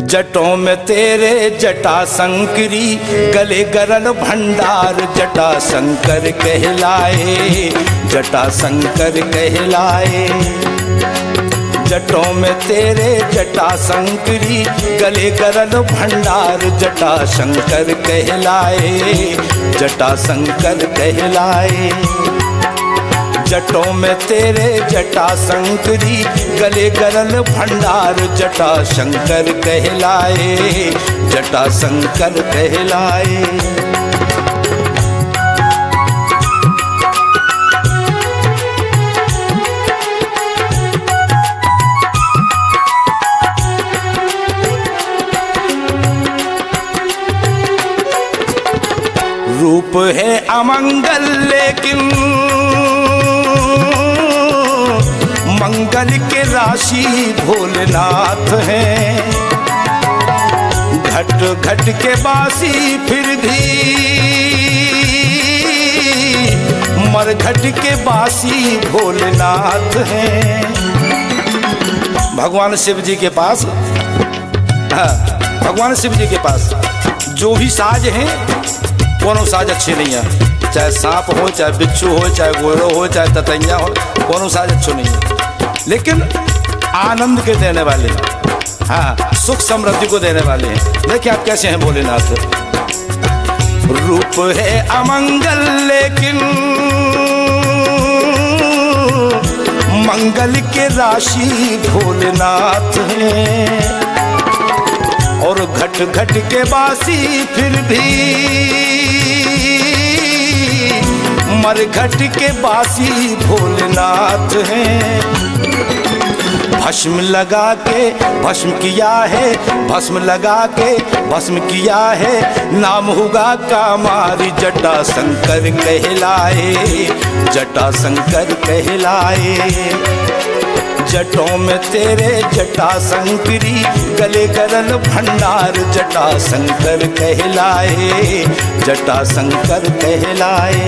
जटों में तेरे जटा शंकरी, गले गरल भंडार जटा शंकर कहलाए, जटा शंकर कहलाए। जटों में तेरे जटा शंकरी, गले गरल भंडार जटा शंकर कहलाए, जटा शंकर कहलाए। जटों में तेरे जटा शंकरी, गले गरल भंडार जटा शंकर कहलाए, जटा शंकर कहलाए। रूप है अमंगल लेकिन मंगल के राशि भोलेनाथ हैं। घट घट के बासी फिर भी मरघट के बासी भोलेनाथ हैं। भगवान शिव जी के पास, भगवान शिव जी के पास जो भी साज हैं, कोनो साज अच्छे नहीं है। चाहे सांप हो, चाहे बिच्छू हो, चाहे घोड़ो हो, चाहे ततैया हो, कोनो साज अच्छो नहीं है। लेकिन आनंद के देने वाले, हाँ, सुख समृद्धि को देने वाले हैं। देखिए आप कैसे हैं भोलेनाथ। रूप है अमंगल लेकिन मंगल के राशि भोलेनाथ हैं। और घट घट के बासी फिर भी मरघट के बासी भोलेनाथ हैं। भस्म लगा के भस्म किया है, भस्म लगा के भस्म किया है, नाम होगा कामारी जटा शंकर कहलाए, जटा शंकर कहलाए। जटों में तेरे जटा शंकरी, गले गरल भंडार जटा शंकर कहलाए, जटा शंकर कहलाए।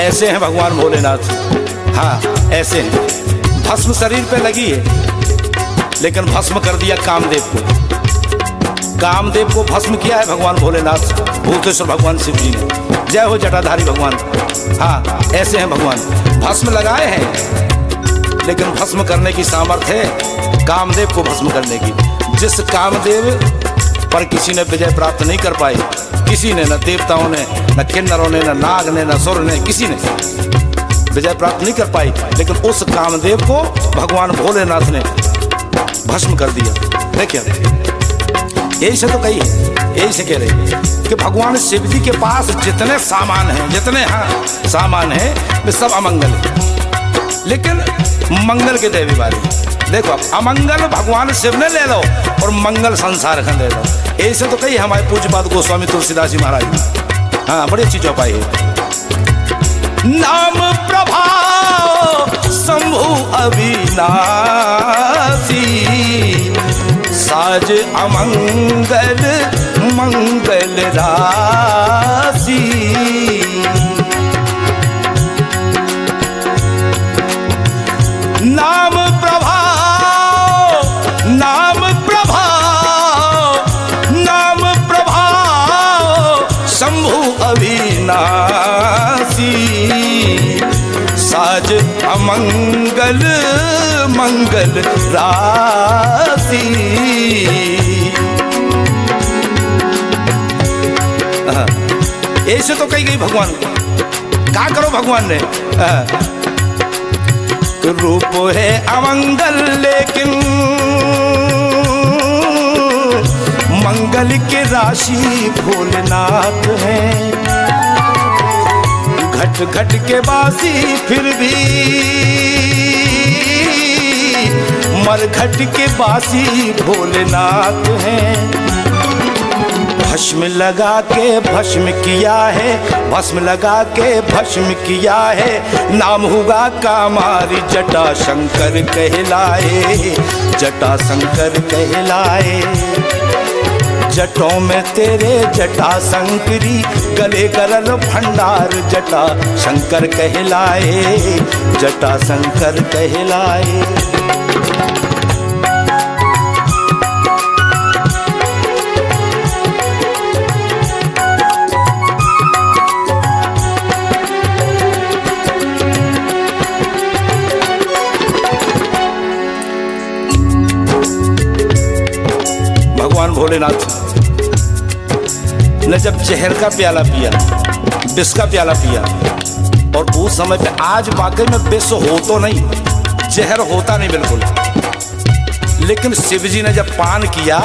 ऐसे हैं भगवान भोलेनाथ, हाँ ऐसे हैं। भस्म शरीर पे लगी है, लेकिन भस्म कर दिया कामदेव को। कामदेव को भस्म किया है भगवान भोलेनाथ, भूतेश्वर भगवान शिव जी ने। जय हो जटाधारी भगवान। हाँ ऐसे हैं भगवान। भस्म लगाए हैं, लेकिन भस्म करने की सामर्थ्य है कामदेव को भस्म करने की। जिस कामदेव पर किसी ने विजय प्राप्त नहीं कर पाई, किसी ने, न देवताओं ने, न किन्नरों ने, न नाग ने, न सुर ने, किसी ने विजय प्राप्त नहीं कर पाई, लेकिन उस कामदेव को भगवान भोलेनाथ ने भस्म कर दिया। देखिए यही से तो कही है, यही से कह रहे कि भगवान शिव जी के पास जितने सामान हैं, जितने सामान हैं, वे सब अमंगल है, लेकिन मंगल के देवी वाले। देखो अमंगल भगवान शिव ने ले लो और मंगल संसार का ले लो। ऐसे तो कही हमारे पूज्यपाद गोस्वामी तुलसीदास जी महाराज। हाँ बड़ी अच्छी चौपाई है। नाम प्रभाव शंभु अविनाशी, साज अमंगल मंगल राशि। नाम प्रभाव, नाम प्रभाव, नाम प्रभाव शंभु अविनाशी, साज अमंगल मंगल राशि। ऐसे तो कही गई भगवान को। क्या करो भगवान ने? रूप है अमंगल लेकिन मंगल के राशि भोलेनाथ हैं। घट घट के बासी फिर भी मरघट के बासी भोलेनाथ हैं। भस्म लगा के भस्म किया है, भस्म लगा के भस्म किया है, नाम हुआ कामारी जटा शंकर कहलाए, जटा शंकर कहलाए। जटों में तेरे जटा शंकरी, गले करल भंडार जटा शंकर कहलाए, जटा शंकर कहलाए। भगवान भोलेनाथ ने जब जहर का प्याला पिया, विष का प्याला पिया, और उस समय पे, आज वाकई में विष हो तो नहीं, जहर होता नहीं बिल्कुल, लेकिन शिव जी ने जब पान किया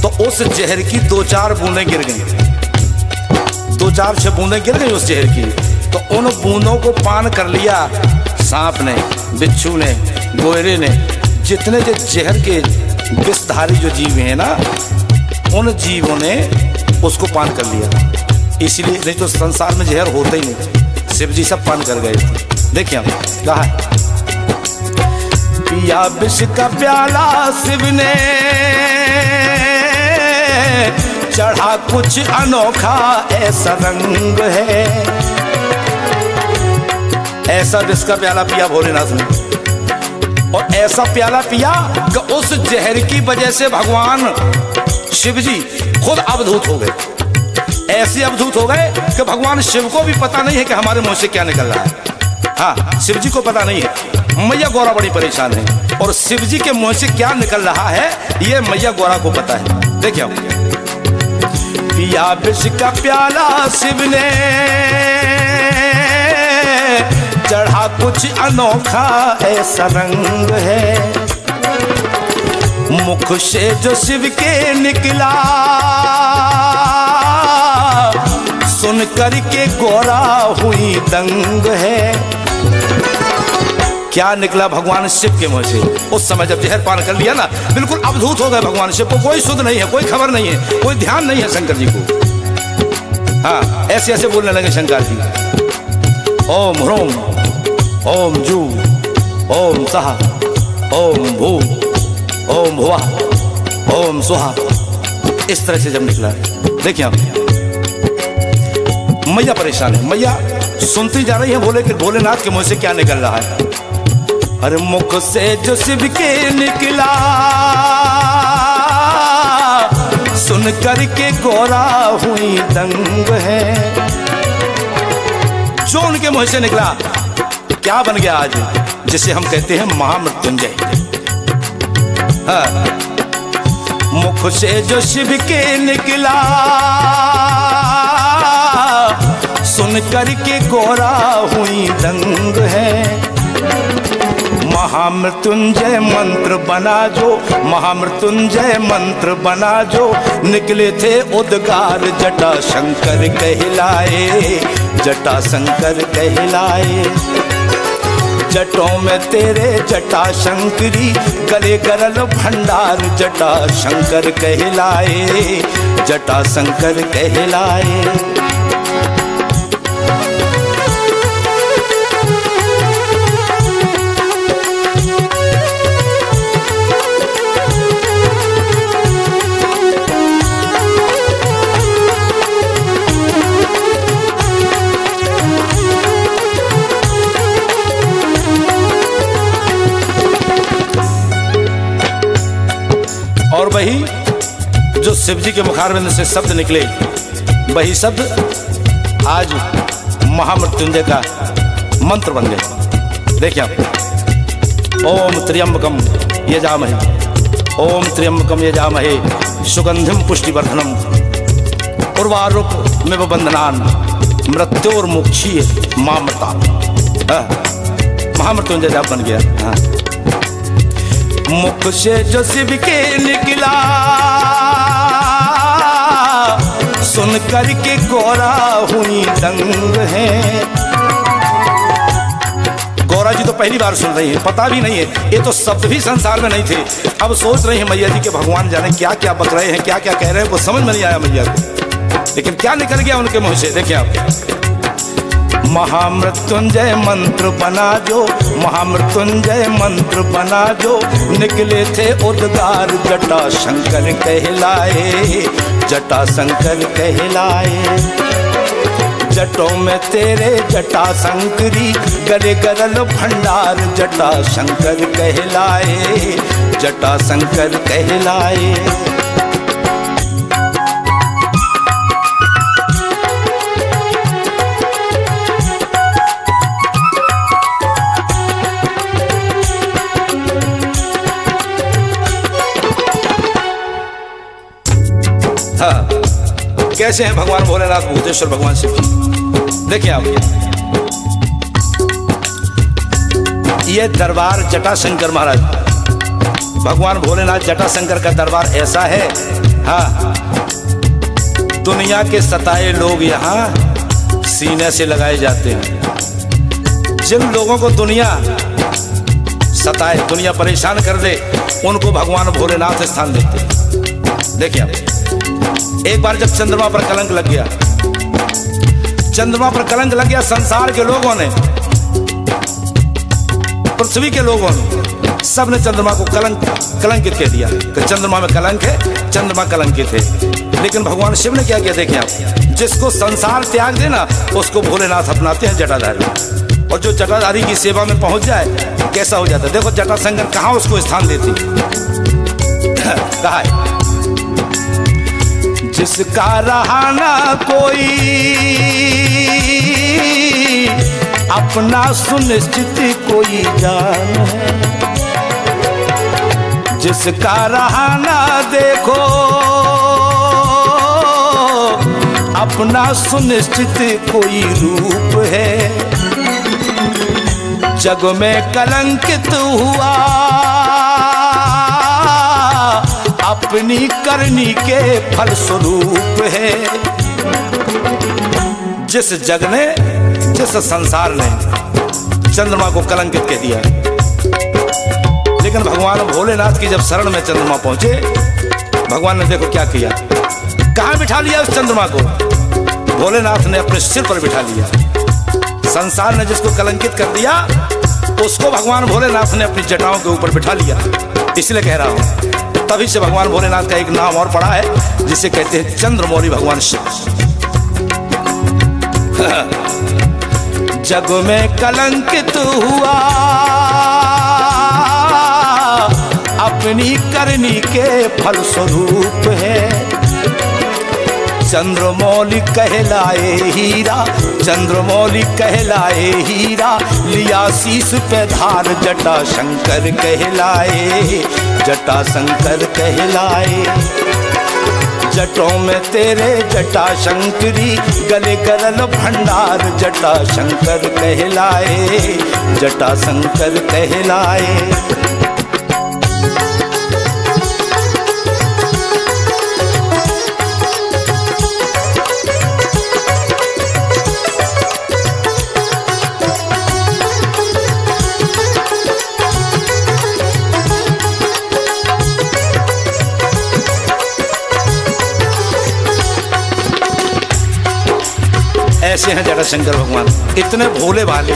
तो उस जहर की 2-4 बूंदें गिर गई, 2-4 बूंदें गिर गई उस जहर की। तो उन बूंदों को पान कर लिया सांप ने, बिच्छू ने, गोयरे ने, जितने जो जहर के विषधारी जो जीव हैं ना, उन जीवों ने उसको पान कर लिया। इसलिए नहीं तो संसार में जहर होता ही नहीं, शिव जी सब पान कर गए थे। देखिए हम कहा पिया विष का प्याला शिव ने, चढ़ा कुछ अनोखा ऐसा रंग है। ऐसा विष का प्याला पिया भोलेनाथ ने, और ऐसा प्याला पिया कि उस जहर की वजह से भगवान शिव जी खुद अवधूत हो गए। ऐसे अवधूत हो गए कि भगवान शिव को भी पता नहीं है कि हमारे मुंह से क्या निकल रहा है। हाँ, शिव जी को पता नहीं है। मैया गौरा बड़ी परेशान है, और शिव जी के मुंह से क्या निकल रहा है ये मैया गौरा को पता है। देखिए आप, पिया विष का प्याला शिव ने, चढ़ा कुछ अनोखा ऐसा रंग है। मुख से जो शिव के निकला, सुन कर के गौरा हुई दंग है। क्या निकला भगवान शिव के मुंह से? उस समय जब जहर पान कर लिया ना, बिल्कुल अवधूत हो गए भगवान शिव को। कोई सुध नहीं है, कोई खबर नहीं है, कोई ध्यान नहीं है शंकर जी को। हाँ, ऐसे ऐसे बोलने लगे शंकर जी, ओम ह्रोम ओम जू ओम सहा ओम भू ओम भुवा ओम सुहा। इस तरह से जब निकला, देखिए आप, मैया परेशान है। मैया सुनती जा रही है भोलेनाथ के मुंह से क्या निकल रहा है। अरे मुख से जो शिव के निकला, सुन कर के गौरा हुई दंग है। जो उनके मुंह से निकला क्या बन गया आज, जिसे हम कहते हैं महामृत्युंजय। हाँ, मुख से जो शिव के निकला, सुन कर के गौरा हुई दंग है। महामृत्युंजय मंत्र बना जो, महामृत्युंजय मंत्र बना जो, निकले थे उद्गार जटा शंकर कहलाए, जटा शंकर कहलाए। जटों में तेरे जटा शंकरी, गले करल भंडार जटा शंकर कहलाए, जटा शंकर कहलाए। और वही जो शिव जी के मुखारविंद से शब्द निकले, वही शब्द आज महामृत्युंजय का मंत्र बन गए। देखिए आप, ओम त्र्यंबकम यजामहे, ओम त्र्यंबकम यजामहे सुगंधिम पुष्टिवर्धनम उर्वारुक में बंधनान मृत्योर्मुक्षीय मामृता। महामृत्युंजय जाप बन गया। हाँ, मुख से जो शिव के निकला, सुन कर के गौरा हुई दंग है। गौरा जी तो पहली बार सुन रही है, पता भी नहीं है, ये तो शब्द भी संसार में नहीं थे। अब सोच रही है मैया जी के भगवान जाने क्या क्या बक रहे हैं, क्या क्या कह रहे हैं, वो समझ में नहीं आया मैया को। लेकिन क्या निकल गया उनके मुंह से, देखिए आप। महामृत्युंजय मंत्र बना जो, महामृत्युंजय मंत्र बना जो, निकले थे उद्गार जटा शंकर कहलाए, जटा शंकर कहलाए। जटों में तेरे जटा शंकरी, गले गरल भंडार जटा शंकर कहलाए, जटा शंकर कहलाए। हाँ, कैसे हैं भगवान भोलेनाथ भूतेश्वर भगवान शिव जी। देखिए आप, ये दरबार जटाशंकर महाराज, भगवान भोलेनाथ जटाशंकर का दरबार ऐसा है। हाँ, दुनिया के सताए लोग यहाँ सीने से लगाए जाते हैं। जिन लोगों को दुनिया सताए, दुनिया परेशान कर दे, उनको भगवान भोलेनाथ स्थान देते हैं। देखिए आप, एक बार जब चंद्रमा पर कलंक लग गया, चंद्रमा पर कलंक लग गया, संसार के लोगों ने, पृथ्वी के लोगों ने, सब ने चंद्रमा को कलंकित कह दिया कि चंद्रमा में कलंक है, चंद्रमा कलंकित है। लेकिन भगवान शिव ने क्या किया, देखिए आप, जिसको संसार त्याग देना उसको भोलेनाथ अपनाते हैं जटाधारी, और जो जटाधारी की सेवा में पहुंच जाए कैसा हो जाता है। देखो जटाशंकर कहाँ उसको स्थान देती, कहा है, जिसका रहा ना कोई अपना सुनिश्चित कोई जान है, जिसका रहा ना देखो अपना सुनिश्चित कोई रूप है। जग में कलंकित हुआ अपनी करनी के फलस्वरूप है। जिस जग ने, जिस संसार ने चंद्रमा को कलंकित कह दिया, लेकिन भगवान भोलेनाथ की जब शरण में चंद्रमा पहुंचे, भगवान ने देखो क्या किया, कहां बिठा लिया उस चंद्रमा को, भोलेनाथ ने अपने सिर पर बिठा लिया। संसार ने जिसको कलंकित कर दिया, उसको भगवान भोलेनाथ ने अपनी जटाओं के ऊपर बिठा लिया। इसलिए कह रहा हूं, तभी से भगवान भोलेनाथ का एक नाम और पड़ा है, जिसे कहते हैं चंद्रमौली भगवान शिव। जग में कलंकित हुआ अपनी करनी के फलस्वरूप है। चंद्रमौली कहलाए हीरा, चंद्रमौली कहलाए हीरा, लिया शीश पे धार जटा शंकर कहलाए, जटा शंकर कहलाए। जटों में तेरे जटा शंकरी, गले गरल भंडार जटा शंकर कहलाए, जटा शंकर कहलाए। ऐसे हैं जटाशंकर भगवान, इतने भोले भाले,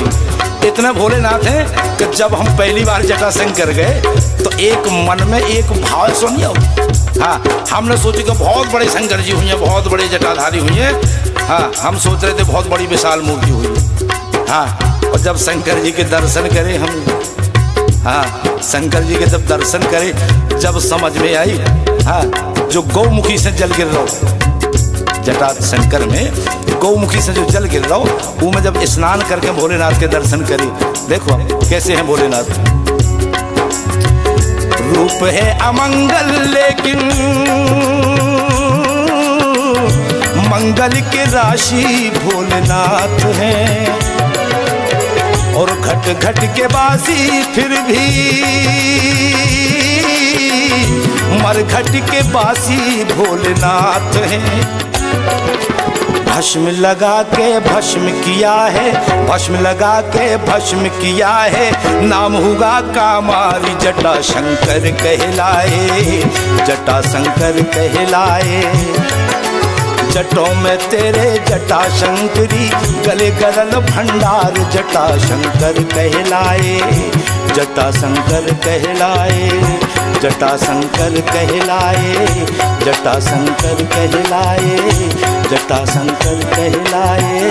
इतने भोलेनाथ हैं कि जब हम पहली बार जटाशंकर गए तो एक मन में एक भाव सुनिए। हाँ, हमने सोची कि बहुत बड़े शंकर जी हुई हैं, बहुत बड़े जटाधारी हुई हैं। हाँ, हम सोच रहे थे बहुत बड़ी विशाल मूर्ति हुई है। हाँ, और जब शंकर जी के दर्शन करे हम, हाँ, शंकर जी के जब दर्शन करे, जब समझ में आई, हाँ, जो गौमुखी से जल गिर रहा, जटाशंकर में गौमुखी से जो जल गिर रहा हो, वो में जब स्नान करके भोलेनाथ के दर्शन करी, देखो कैसे हैं भोलेनाथ। रूप है अमंगल लेकिन मंगल के राशि भोलेनाथ हैं, और घट घट के बासी फिर भी मरघट के बासी भोलेनाथ हैं। भस्म लगा के भस्म किया है, भस्म लगा के भस्म किया है, नाम हुआ कामारी जटा शंकर कहलाए, जटा शंकर कहलाए। जटों में तेरे जटा शंकरी, गले गरल भंडार जटा शंकर कहलाए, जटा शंकर कहलाए, जटा शंकर कहलाए, जटा शंकर कहलाए, जटा शंकर कहलाए,